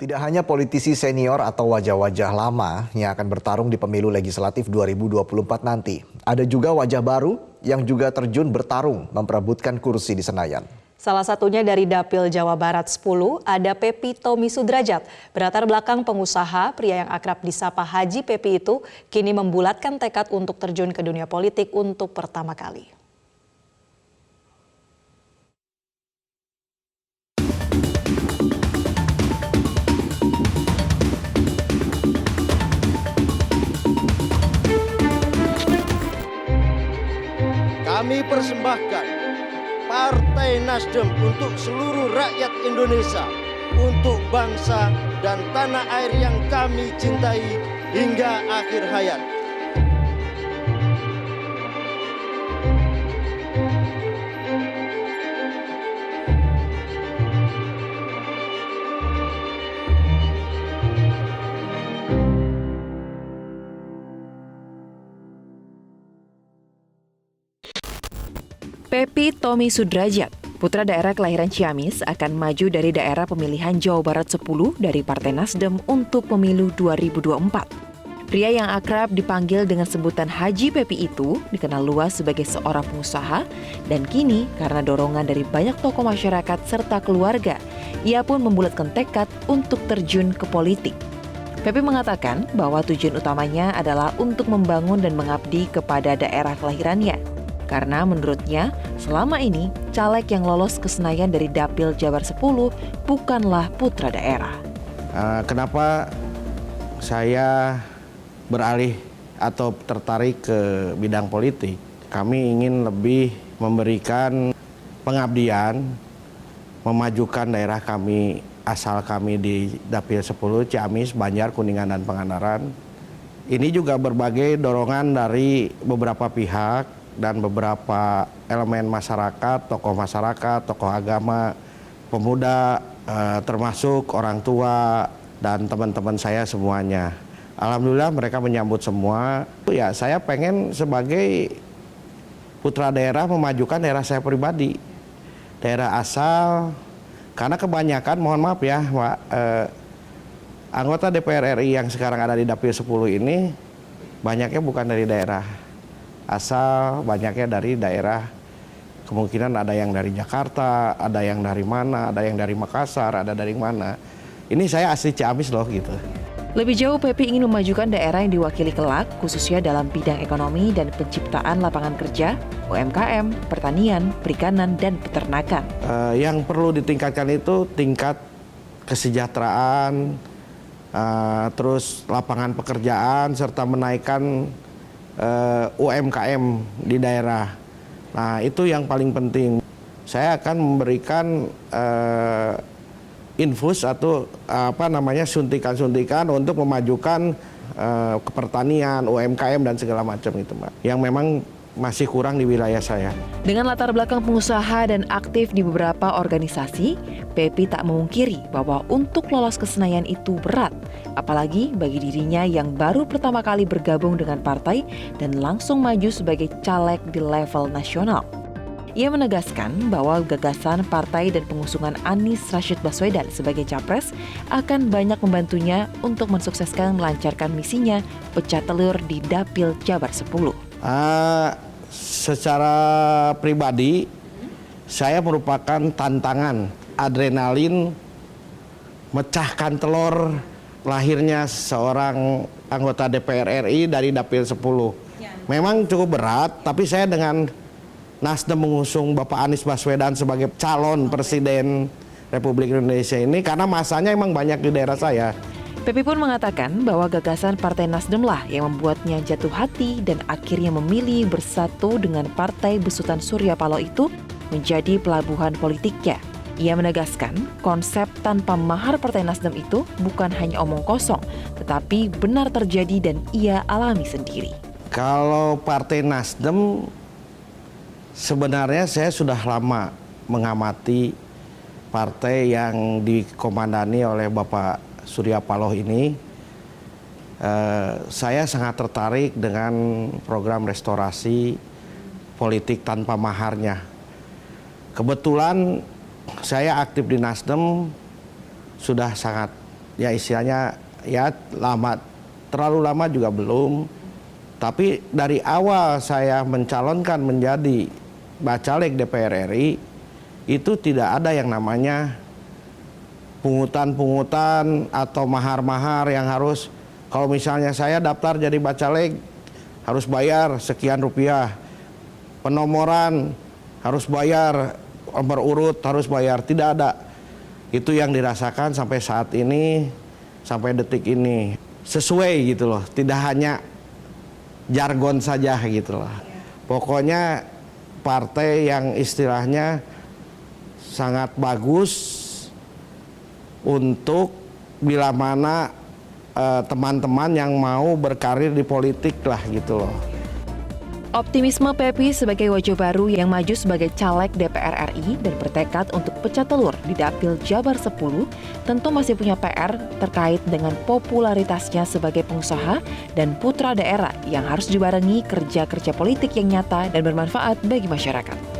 Tidak hanya politisi senior atau wajah-wajah lama yang akan bertarung di pemilu legislatif 2024 nanti. Ada juga wajah baru yang juga terjun bertarung memperebutkan kursi di Senayan. Salah satunya dari Dapil Jawa Barat 10, ada Pepi Tommy Sudrajat. Berlatar belakang pengusaha, pria yang akrab disapa Haji Pepi itu kini membulatkan tekad untuk terjun ke dunia politik untuk pertama kali. Kami persembahkan Partai Nasdem untuk seluruh rakyat Indonesia, untuk bangsa dan tanah air yang kami cintai hingga akhir hayat. Pepi Tommy Sudrajat, putra daerah kelahiran Ciamis, akan maju dari daerah pemilihan Jawa Barat 10 dari Partai Nasdem untuk pemilu 2024. Pria yang akrab dipanggil dengan sebutan Haji Pepi itu dikenal luas sebagai seorang pengusaha dan kini karena dorongan dari banyak tokoh masyarakat serta keluarga, ia pun membulatkan tekad untuk terjun ke politik. Pepi mengatakan bahwa tujuan utamanya adalah untuk membangun dan mengabdi kepada daerah kelahirannya. Karena menurutnya, selama ini caleg yang lolos ke Senayan dari Dapil Jabar 10 bukanlah putra daerah. Kenapa saya beralih atau tertarik ke bidang politik? Kami ingin lebih memberikan pengabdian, memajukan daerah kami, asal kami di Dapil 10, Ciamis, Banjar, Kuningan, dan Pangandaran. Ini juga berbagai dorongan dari beberapa pihak dan beberapa elemen masyarakat, tokoh agama, pemuda, termasuk orang tua dan teman-teman saya semuanya. Alhamdulillah mereka menyambut semua. Ya, saya pengen sebagai putra daerah memajukan daerah saya pribadi, daerah asal, karena kebanyakan, mohon maaf ya Pak, anggota DPR RI yang sekarang ada di Dapil 10 ini banyaknya bukan dari daerah asal, banyaknya dari daerah, kemungkinan ada yang dari Jakarta, ada yang dari mana, ada yang dari Makassar, ada dari mana. Ini saya asli Ciamis loh gitu. Lebih jauh, Pepi ingin memajukan daerah yang diwakili kelak, khususnya dalam bidang ekonomi dan penciptaan lapangan kerja, UMKM, pertanian, perikanan, dan peternakan. Yang perlu ditingkatkan itu tingkat kesejahteraan, terus lapangan pekerjaan, serta menaikkan UMKM di daerah. Nah, itu yang paling penting. Saya akan memberikan infus atau suntikan-suntikan untuk memajukan kepertanian, UMKM dan segala macam itu, Mbak. Yang memang masih kurang di wilayah saya. Dengan latar belakang pengusaha dan aktif di beberapa organisasi, Pepi tak memungkiri bahwa untuk lolos ke Senayan itu berat, apalagi bagi dirinya yang baru pertama kali bergabung dengan partai dan langsung maju sebagai caleg di level nasional. Ia menegaskan bahwa gagasan partai dan pengusungan Anies Rashid Baswedan sebagai capres akan banyak membantunya untuk mensukseskan melancarkan misinya pecah telur di Dapil Jabar 10. Secara pribadi, saya merupakan tantangan, adrenalin, mecahkan telur lahirnya seorang anggota DPR RI dari Dapil 10. Memang cukup berat, tapi saya dengan Nasdem mengusung Bapak Anies Baswedan sebagai calon presiden Republik Indonesia ini karena masanya emang banyak di daerah saya. Pepi pun mengatakan bahwa gagasan Partai Nasdem lah yang membuatnya jatuh hati dan akhirnya memilih bersatu dengan Partai Besutan Surya Paloh itu menjadi pelabuhan politiknya. Ia menegaskan konsep tanpa mahar Partai Nasdem itu bukan hanya omong kosong, tetapi benar terjadi dan ia alami sendiri. Kalau Partai Nasdem, sebenarnya saya sudah lama mengamati partai yang dikomandani oleh Bapak Surya Paloh ini. Saya sangat tertarik dengan program restorasi politik tanpa maharnya. Kebetulan saya aktif di Nasdem sudah sangat ya istilahnya ya lama, terlalu lama juga belum. Tapi dari awal saya mencalonkan menjadi Bacaleg DPR RI, itu tidak ada yang namanya pungutan-pungutan atau mahar-mahar yang harus, kalau misalnya saya daftar jadi Bacaleg harus bayar sekian rupiah, penomoran harus bayar, nomor urut harus bayar, tidak ada. Itu yang dirasakan sampai saat ini, sampai detik ini. Sesuai gitu loh, tidak hanya jargon saja gitu loh. Pokoknya partai yang istilahnya sangat bagus untuk bila mana teman-teman yang mau berkarir di politik lah gitu loh. Optimisme Pepi sebagai wajah baru yang maju sebagai caleg DPR RI dan bertekad untuk pecah telur di Dapil Jabar 10 tentu masih punya PR terkait dengan popularitasnya sebagai pengusaha dan putra daerah yang harus dibarengi kerja-kerja politik yang nyata dan bermanfaat bagi masyarakat.